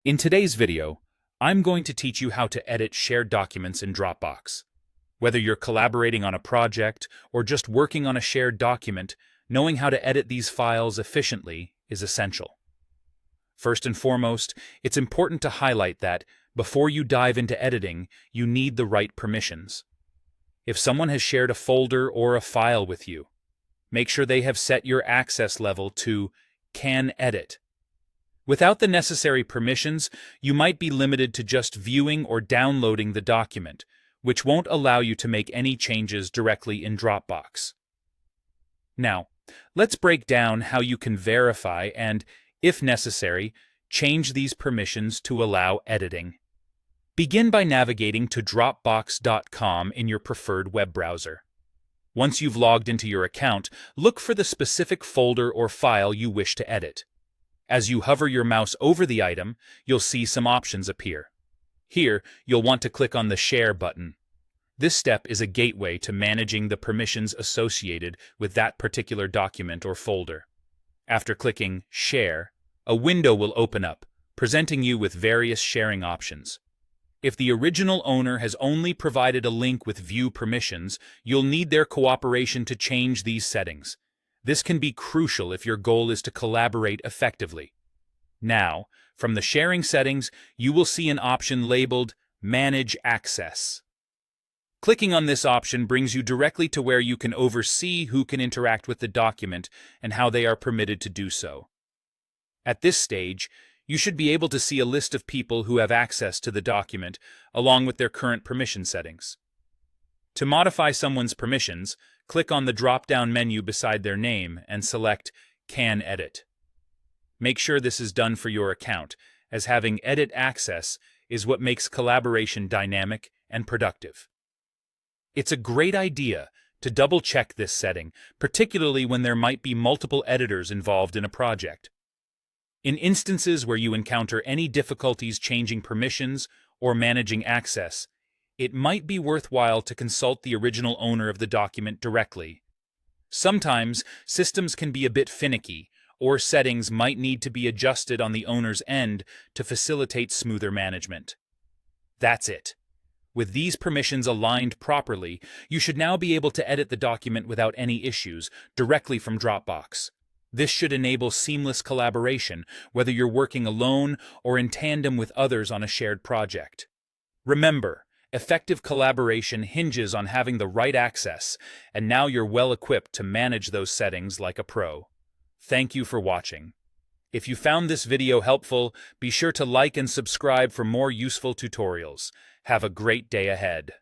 In today's video, I'm going to teach you how to edit shared documents in Dropbox. Whether you're collaborating on a project or just working on a shared document, knowing how to edit these files efficiently is essential. First and foremost, it's important to highlight that before you dive into editing, you need the right permissions. If someone has shared a folder or a file with you, make sure they have set your access level to "Can Edit." Without the necessary permissions, you might be limited to just viewing or downloading the document, which won't allow you to make any changes directly in Dropbox. Now, let's break down how you can verify and, if necessary, change these permissions to allow editing. Begin by navigating to Dropbox.com in your preferred web browser. Once you've logged into your account, look for the specific folder or file you wish to edit. As you hover your mouse over the item, you'll see some options appear. Here, you'll want to click on the Share button. This step is a gateway to managing the permissions associated with that particular document or folder. After clicking Share, a window will open up, presenting you with various sharing options. If the original owner has only provided a link with view permissions, you'll need their cooperation to change these settings. This can be crucial if your goal is to collaborate effectively. Now, from the sharing settings, you will see an option labeled Manage Access. Clicking on this option brings you directly to where you can oversee who can interact with the document and how they are permitted to do so. At this stage, you should be able to see a list of people who have access to the document, along with their current permission settings. To modify someone's permissions, click on the drop-down menu beside their name and select Can Edit. Make sure this is done for your account, as having edit access is what makes collaboration dynamic and productive. It's a great idea to double-check this setting, particularly when there might be multiple editors involved in a project. In instances where you encounter any difficulties changing permissions or managing access, it might be worthwhile to consult the original owner of the document directly. Sometimes, systems can be a bit finicky, or settings might need to be adjusted on the owner's end to facilitate smoother management. That's it. With these permissions aligned properly, you should now be able to edit the document without any issues, directly from Dropbox. This should enable seamless collaboration, whether you're working alone or in tandem with others on a shared project. Remember, effective collaboration hinges on having the right access, and now you're well equipped to manage those settings like a pro. Thank you for watching. If you found this video helpful, be sure to like and subscribe for more useful tutorials. Have a great day ahead.